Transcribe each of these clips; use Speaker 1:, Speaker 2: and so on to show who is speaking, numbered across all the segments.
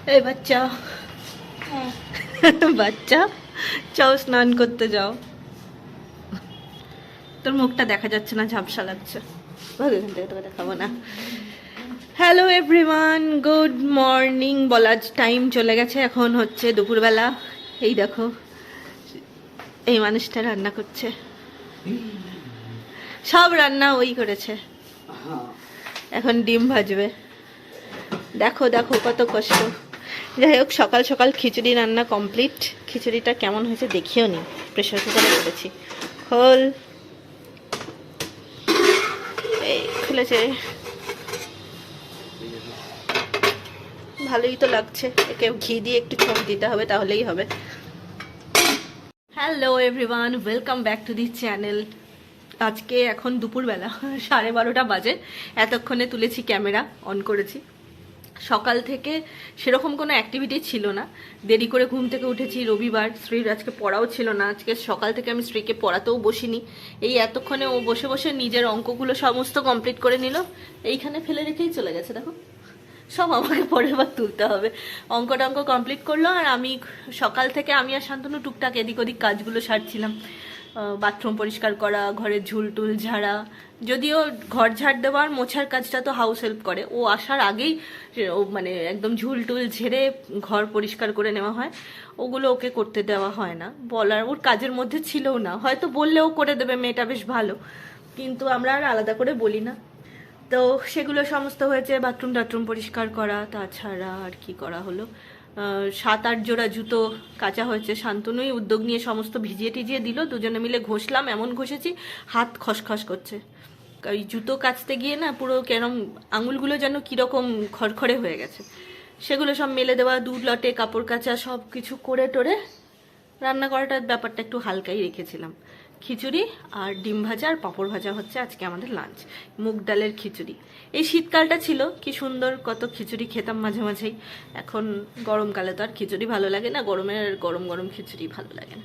Speaker 1: এই বাচ্চা বাচ্চা যাও স্নান করতে যাও। তোর মুখটা দেখা যাচ্ছে না, ঝাপসা লাগছে। এখান থেকে তোকে দেখাবো না। হ্যালো এভরিওয়ান, গুড মর্নিং বলার টাইম চলে গেছে, এখন হচ্ছে দুপুরবেলা। এই দেখো এই মানুষটা রান্না করছে, সব রান্না ওই করেছে। এখন ডিম ভাজবে। দেখো দেখো কত কষ্ট। যাই হোক, সকাল সকাল খিচুড়ি রান্না কমপ্লিট। খিচুড়িটা কেমন হয়েছে দেখিও নি, প্রেশার কুকারে করেছি। খোল, এই খুলেছে, ভালোই তো লাগছে। একে ঘি দিয়ে একটু ছোঁক দিতে হবে, তাহলেই হবে। Hello everyone, welcome back to the channel. আজকে এখন দুপুরবেলা 12:30 বাজে। এতক্ষণে তুলেছি, ক্যামেরা অন করেছি। সকাল থেকে সেরকম কোনো অ্যাক্টিভিটি ছিল না, দেরি করে ঘুম থেকে উঠেছি। রবিবার, স্ত্রীর আজকে পড়াও ছিল না। আজকে সকাল থেকে আমি স্ত্রীকে পড়াতেও বসিনি। এই এতক্ষণে ও বসে বসে নিজের অঙ্কগুলো সমস্ত কমপ্লিট করে নিল। এইখানে ফেলে রেখেই চলে গেছে, দেখো। সব আমাকে পরের বার তুলতে হবে। অঙ্ক কমপ্লিট করলো, আর আমি সকাল থেকে আমি আর শান্তনু টুকটাক এদিক ওদিক কাজগুলো সারছিলাম। বাথরুম পরিষ্কার করা, ঘরের ঝুল টুল ঝাড়া। যদিও ঘর ঝাড় দেওয়ার মোছার কাজটা তো হাউস হেল্প করে, ও আসার আগেই ও মানে একদম ঝুল টুল ঝেড়ে ঘর পরিষ্কার করে নেওয়া হয়। ওগুলো ওকে করতে দেওয়া হয় না, বলার ওর কাজের মধ্যে ছিলও না। হয়তো বললেও করে দেবে, মেয়েটা বেশ ভালো, কিন্তু আমরা আর আলাদা করে বলি না। তো সেগুলো সমস্ত হয়েছে, বাথরুম টাথরুম পরিষ্কার করা। তাছাড়া আর কি করা হলো, 7-8 জোড়া জুতো কাচা হয়েছে। শান্তনুই উদ্যোগ নিয়ে সমস্ত ভিজিয়ে টিজিয়ে দিল, দুজনে মিলে ঘষলাম। এমন ঘষেছি হাত খসখস করছে। ওই জুতো কাচতে গিয়ে না পুরো কেরম আঙুলগুলো যেন কীরকম খড়খড়ে হয়ে গেছে। সেগুলো সব মেলে দেওয়া, 2 লটে কাপড় কাচা, সব কিছু করে টোরে রান্না করাটার ব্যাপারটা একটু হালকাই রেখেছিলাম। খিচুড়ি আর ডিম ভাজা আর পাঁপড় ভাজা হচ্ছে আজকে আমাদের লাঞ্চ। মুগ ডালের খিচুড়ি। এই শীতকালটা ছিল কি সুন্দর, কত খিচুড়ি খেতাম মাঝে মাঝেই। এখন গরমকালে তো আর খিচুড়ি ভালো লাগে না, গরমের গরম গরম খিচুড়ি ভালো লাগে না।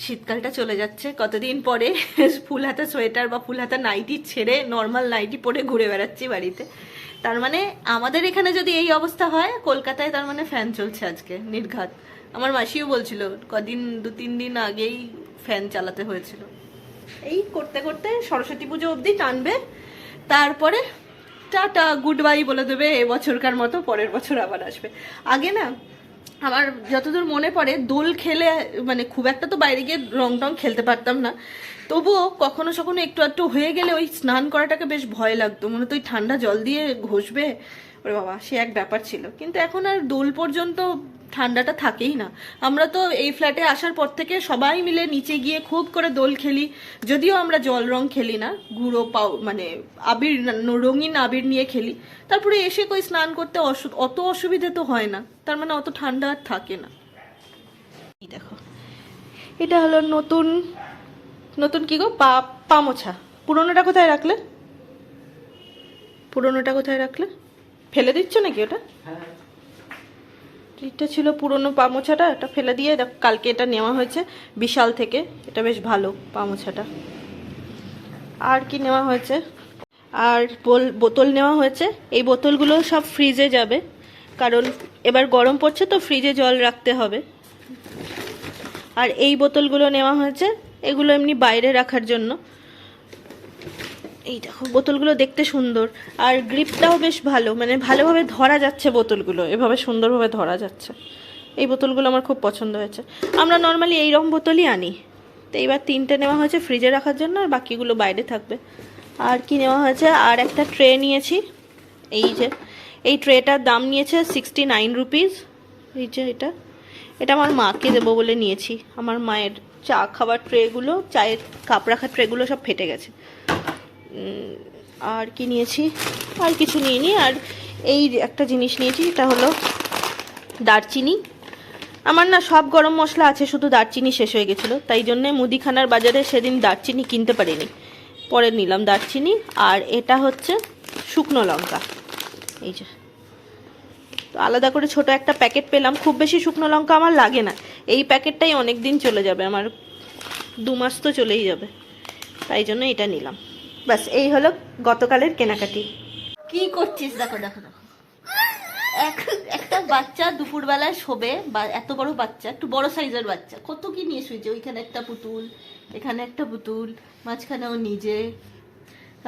Speaker 1: শীতকালটা চলে যাচ্ছে কতদিন পরে। ফুল হাতা সোয়েটার বা ফুল হাতা নাইটি ছেড়ে নর্মাল নাইটি পরে ঘুরে বেড়াচ্ছি বাড়িতে। তার মানে আমাদের এখানে যদি এই অবস্থা হয়, কলকাতায় তার মানে ফ্যান চলছে আজকে নির্ঘাত। আমার মাসিও বলছিল, কদিন 2-3 দিন আগেই ফ্যান চালাতে হয়েছিল। এই করতে করতে সরস্বতী পুজো অবধি টানবে, তারপরে টাটা গুড বাই বলে দেবে এবছরকার মতো। পরের বছর আবার আসবে। আগে না আমার যতদূর মনে পড়ে, দোল খেলে মানে খুব একটা তো বাইরে গিয়ে রং টং খেলতে পারতাম না, তবুও কখনো সখনো একটু একটু হয়ে গেলে ওই স্নান করাটাকে বেশ ভয় লাগতো। মনে তো ওই ঠান্ডা জল দিয়ে ঘষবে, ওরে বাবা, সে এক ব্যাপার ছিল। কিন্তু এখন আর দোল পর্যন্ত ঠান্ডাটা থাকেই না। আমরা তো এই ফ্ল্যাটে আসার পর থেকে সবাই মিলে নিচে গিয়ে খুব করে দোল খেলি। যদিও আমরা জল রং খেলি না, গুঁড়ো মানে আবির, রঙিন আবির নিয়ে খেলি। তারপরে এসে কই স্নান করতে অত অসুবিধে তো হয় না, তার মানে অত ঠান্ডা আর থাকে না। এই দেখো, এটা হলো নতুন নতুন কি গো, পা মোছা। পুরোনোটা কোথায় রাখলে? পুরোনোটা কোথায় রাখলে? ফেলে দিচ্ছ নাকি ওটা? এটা ছিল পুরনো পা মোছাটা, এটা ফেলে দিয়ে কালকে এটা নেওয়া হয়েছে বিশাল থেকে। এটা বেশ ভালো পা মোছাটা। আর কি নেওয়া হয়েছে, আর বোতল নেওয়া হয়েছে। এই বোতলগুলো সব ফ্রিজে যাবে, কারণ এবার গরম পড়ছে তো ফ্রিজে জল রাখতে হবে। আর এই বোতলগুলো নেওয়া হয়েছে, এগুলো এমনি বাইরে রাখার জন্য। এই দেখো, বোতলগুলো দেখতে সুন্দর, আর গ্রিপটাও বেশ ভালো, মানে ভালোভাবে ধরা যাচ্ছে বোতলগুলো, এভাবে সুন্দরভাবে ধরা যাচ্ছে। এই বোতলগুলো আমার খুব পছন্দ হয়েছে। আমরা নর্মালি এইরকম বোতলই আনি। তো এইবার 3টে নেওয়া হয়েছে ফ্রিজে রাখার জন্য, আর বাকিগুলো বাইরে থাকবে। আর কি নেওয়া হয়েছে, আর একটা ট্রে নিয়েছি। এই যে এই ট্রেটার দাম নিয়েছে 69 রুপিস। এই যে এটা আমার মাকে দেবো বলে নিয়েছি। আমার মায়ের চা খাবার ট্রেগুলো, চায়ের কাপ রাখার ট্রেগুলো সব ফেটে গেছে। আর কি নিয়েছি, আর কিছু নিইনি। আর এই একটা জিনিস নিয়েছি, এটা হলো দারচিনি। আমার না সব গরম মশলা আছে, শুধু দারচিনি শেষ হয়ে গেছিলো, তাই জন্যে মুদিখানার বাজারে সেদিন দারচিনি কিনতে পারিনি, পরে নিলাম দারচিনি। আর এটা হচ্ছে শুকনো লঙ্কা। এই যে, তো আলাদা করে ছোট একটা প্যাকেট পেলাম। খুব বেশি শুকনো লঙ্কা আমার লাগে না, এই প্যাকেটটাই অনেক দিন চলে যাবে আমার, 2 মাস তো চলেই যাবে, তাই জন্য এটা নিলাম। ব্যাস, এই হলো গতকালের কেনাকাটি। কি করছিস? দেখো দেখো দেখো, একটা বাচ্চা দুপুরবেলায় শোবে, বা এত বড় বাচ্চা, একটু বড় সাইজের বাচ্চা, কত কি নিয়ে শুয়েছে। ওইখানে একটা পুতুল, এখানে একটা পুতুল, মাঝখানে ও নিজে,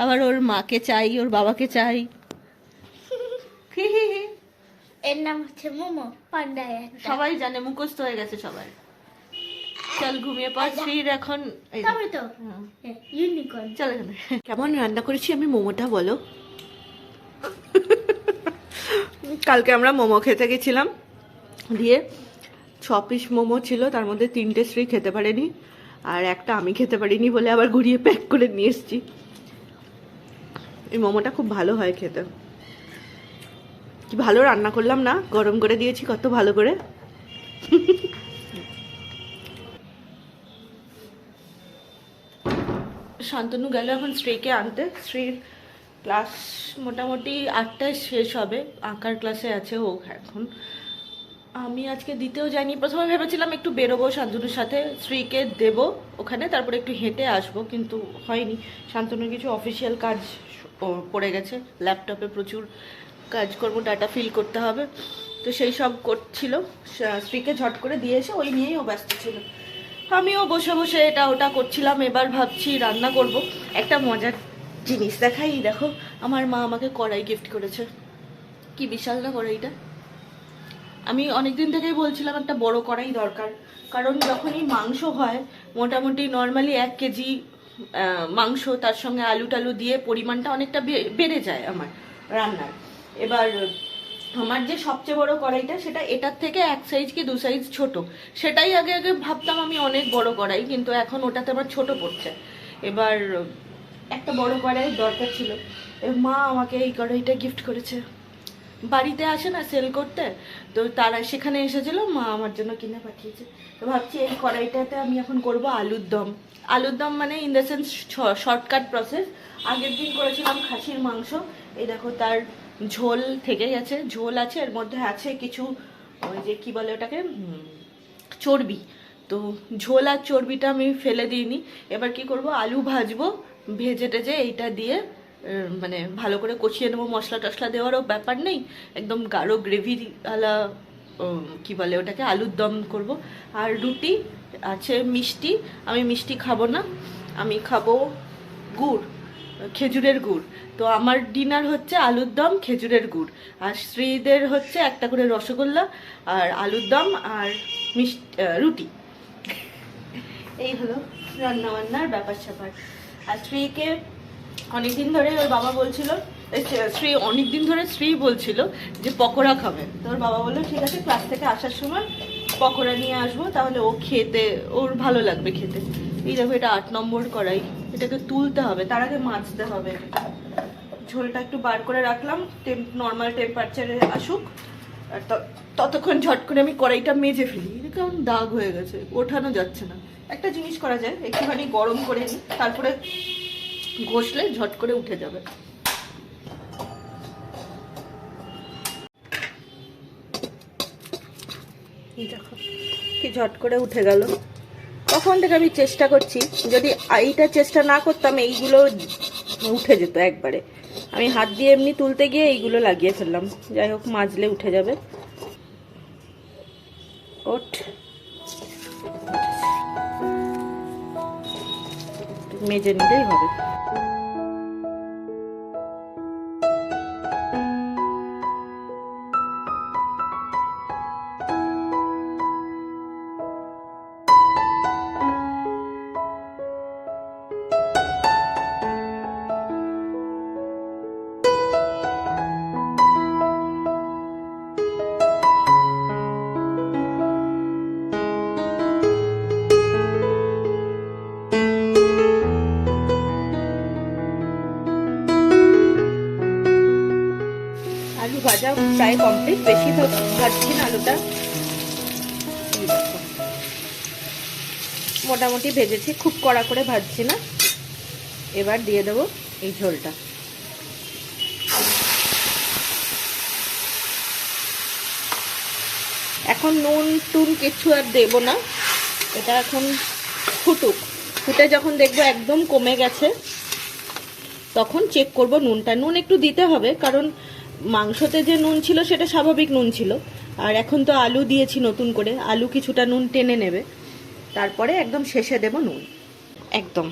Speaker 1: আবার ওর মাকে চাই, ওর বাবাকে চাই।
Speaker 2: এর নাম হচ্ছে মোমো পান্ডা।
Speaker 1: সবাই জানে, মুখস্থ হয়ে গেছে সবাই। চল ঘুমিয়ে পড়। শ্রীর এখন
Speaker 2: তো ইউনিকর্ন।
Speaker 1: চল এখানে। কেমন রান্না করেছি আমি মোমোটা বলো? কালকে আমরা মোমো খেতে গেছিলাম, দিয়ে 6 পিস মোমো ছিল, তার মধ্যে 3টে শ্রী খেতে পারেনি, আর একটা আমি খেতে পারিনি বলে আবার ঘুরিয়ে প্যাক করে নিয়ে এসেছি। এই মোমোটা খুব ভালো হয় খেতে। কি ভালো রান্না করলাম না, গরম করে দিয়েছি কত ভালো করে। শান্তনু গেল এখন শ্রীকে আনতে। শ্রীর ক্লাস মোটামুটি 8টায় শেষ হবে, আঁকার ক্লাসে আছে ও এখন। আমি আজকে দিতেও যাইনি, প্রথমে ভেবেছিলাম একটু বেরোবো শান্তনুর সাথে, শ্রীকে দেব ওখানে, তারপরে একটু হেঁটে আসবো, কিন্তু হয়নি। শান্তনুর কিছু অফিসিয়াল কাজ পড়ে গেছে, ল্যাপটপে প্রচুর কাজকর্ম, ডাটা ফিল করতে হবে, তো সেই সব করছিল। শ্রীকে ঝট করে দিয়ে এসে ওই নিয়েই ও ব্যস্ত ছিল। আমিও বসে বসে এটা ওটা করছিলাম। এবার ভাবছি রান্না করব। একটা মজার জিনিস দেখাই, দেখো আমার মা আমাকে কড়াই গিফট করেছে। কি বিশাল না কড়াইটা! আমি অনেকদিন থেকেই বলছিলাম একটা বড় কড়াই দরকার, কারণ যখনই মাংস হয় মোটামুটি নর্মালি 1 কেজি মাংস, তার সঙ্গে আলু টালু দিয়ে পরিমাণটা অনেকটা বেড়ে যায় আমার রান্নার। এবার আমার যে সবচেয়ে বড় কড়াইটা, সেটা এটার থেকে 1 সাইজ কি 2 সাইজ ছোট। সেটাই আগে আগে ভাবতাম আমি অনেক বড় কড়াই, কিন্তু এখন ওটাতে আমার ছোট পড়ছে। এবার একটা বড় কড়াই দরকার ছিল, মা আমাকে এই কড়াইটা গিফট করেছে। বাড়িতে আসে না সেল করতে, তো তারা সেখানে এসেছিল, মা আমার জন্য কিনে পাঠিয়েছে। তো ভাবছি এই কড়াইটাতে আমি এখন করব আলুর দম। আলুর দম মানে in the sense shortcut process. আগের দিন করেছিলাম খাসির মাংস, এই দেখো তার ঝোল থেকে গেছে, ঝোল আছে, এর মধ্যে আছে কিছু ওই যে কি বলে ওটাকে, চর্বি। তো ঝোল আর চর্বিটা আমি ফেলে দিইনি। এবার কি করব, আলু ভাজবো, ভেজে টেজে এইটা দিয়ে মানে ভালো করে কষিয়ে নেবো। মশলা টশলা দেওয়ারও ব্যাপার নেই, একদম গাঢ় গ্রেভি আলা কি বলে ওটাকে, আলুর দম করব। আর রুটি আছে, মিষ্টি। আমি মিষ্টি খাবো না, আমি খাবো গুড়, খেজুরের গুড়। তো আমার ডিনার হচ্ছে আলুর দম, খেজুরের গুড়। আর শ্রীদের হচ্ছে একটা করে রসগোল্লা আর আলুর দম আর মিষ্টি রুটি। এই হলো রান্না বান্নার ব্যাপার স্যাপার। আর শ্রীকে অনেকদিন ধরে ওর বাবা বলছিল, শ্রী বলছিল যে পকোড়া খাবে। তো ওর বাবা বললো ঠিক আছে, ক্লাস থেকে আসার সময় পকোড়া নিয়ে আসবো, তাহলে ও খেতে, ওর ভালো লাগবে খেতে। এই দেখো এটা 8 নম্বর কড়াই, এটাকে তুলতে হবে, তার আগে মাজতে হবে। ঝোলটা একটু বার করে রাখলাম, নর্মাল টেম্পারেচারে আসুক, আর ততক্ষণ ঝট করে আমি কড়াইটা মেজে ফেলি। এটা কেমন দাগ হয়ে গেছে, ওঠানো যাচ্ছে না। একটা জিনিস করা যায়, একটুখানি গরম করে নিই, তারপরে ঘষলে ঝট করে উঠে যাবে। দেখো কি ঝট করে উঠে গেল। তখন থেকে আমি চেষ্টা করছি, যদি এইটা চেষ্টা না করতাম এইগুলো উঠে যেত একবারে। আমি হাত দিয়ে এমনি তুলতে গিয়ে এইগুলো লাগিয়ে ফেললাম। যাই হোক, মাজলে উঠে যাবে। ওঠ, মেজে নিলেই হবে। আলু ভাজা প্রায় কমপ্লিট, বেশি তো ভাজছি না আলুটা, মোটামুটি ভেজেছি, খুব কড়া করে ভাজছি না। এবার দিয়ে দেবো এই ঝোলটা। এখন নুন টুন কিছু আর দেবো না, এটা এখন ফুটুক। ফুটে যখন দেখবো একদম কমে গেছে, তখন চেক করব নুনটা। নুন একটু দিতে হবে, কারণ মাংসতে যে নুন ছিল সেটা স্বাভাবিক নুন ছিল, আর এখন তো আলু দিয়েছি নতুন করে, আলু কিছুটা নুন টেনে নেবে, তারপরে একদম শেষে দেব নুন। একদম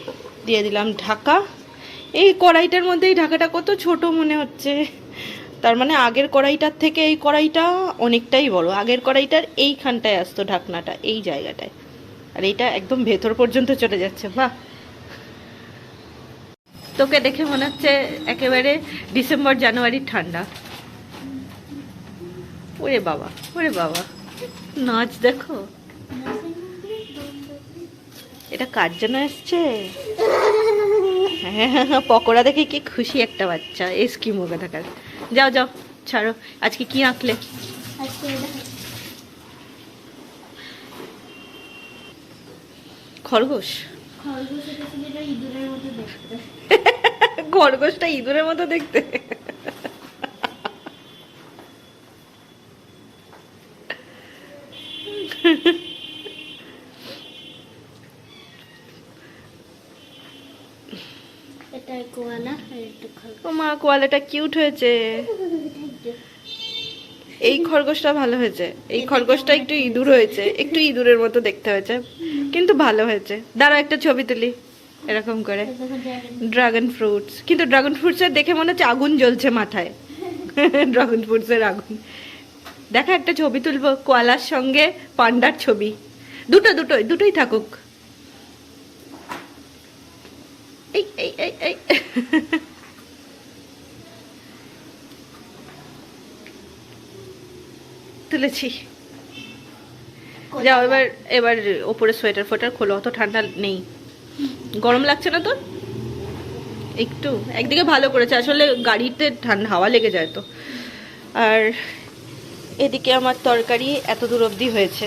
Speaker 1: দিয়ে দিলাম ঢাকা। এই কড়াইটার মধ্যেই ঢাকাটা কত ছোট মনে হচ্ছে, তার মানে আগের কড়াইটার থেকে এই কড়াইটা অনেকটাই বড়। আগের কড়াইটার এইখানটায় আসতো ঢাকনাটা, এই জায়গাটায়, আর এইটা একদম ভেতর পর্যন্ত চলে যাচ্ছে। বাহ, তোকে দেখে মনে হচ্ছে একেবারে ডিসেম্বর জানুয়ারির ঠান্ডা। ওরে বাবা, ওরে বাবা, নাচ দেখো। এটা কার জন্য এসছে? হ্যাঁ, পকোড়া দেখে কি খুশি একটা বাচ্চা, এস্কিমো থাকার। যাও যাও, ছাড়ো। আজকে কি আঁকলে?
Speaker 2: আজকে
Speaker 1: খরগোশ।
Speaker 2: খরগোশ এঁকেছি, যেটা ইঁদুরের মতো দেখতে।
Speaker 1: খরগোশটা ইঁদুরের মতো দেখতে?
Speaker 2: এটা কোয়ালা আর এটা খরগোশ।
Speaker 1: ও মা, কোয়ালাটা কিউট হয়েছে। এই খরগোশটা ভালো হয়েছে, এই খরগোশটা একটু ইঁদুর হয়েছে, একটু ইঁদুরের মতো দেখতে হয়েছে, কিন্তু ভালো হয়েছে। দাঁড়াও একটা ছবি তুলি এরকম করে। ড্রাগন ফ্রুটস, কিন্তু ড্রাগন ফ্রুটসের দেখে মনে হচ্ছে আগুন জ্বলছে মাথায়। ড্রাগন ফ্রুটসের আগুন। দেখা একটা ছবি তুলবো কোয়ালার সঙ্গে পান্ডার ছবি, দুটোই থাকুক। এই এই এই এই তুলেছি। যাও এবার, এবার ওপরে সোয়েটার ফোয়েটার খোলো, অত ঠান্ডা নেই। গরম লাগছে না তোর? একটু একদিকে ভালো করেছে, আসলে গাড়িতে ঠান্ডা হাওয়া লেগে যায় তো। আর এদিকে আমার তরকারি এত দূর অবধি হয়েছে,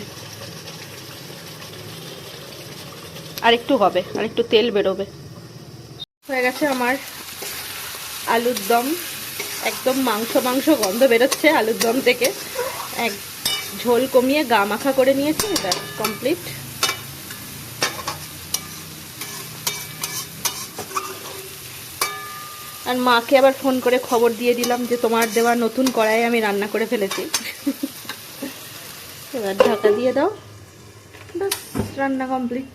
Speaker 1: আর একটু হবে, আর একটু তেল বেরোবে। হয়ে গেছে আমার আলুর দম, একদম মাংস মাংস গন্ধ বেরোচ্ছে আলুর দম থেকে। এক ঝোল কমিয়ে গা মাখা করে নিয়েছি, এটা কমপ্লিট। আর মাকে আবার ফোন করে খবর দিয়ে দিলাম যে তোমার দেওয়া নতুন কড়াই আমি রান্না করে ফেলেছি। এবার ঢাকা দিয়ে দাও, বাস রান্না কমপ্লিট।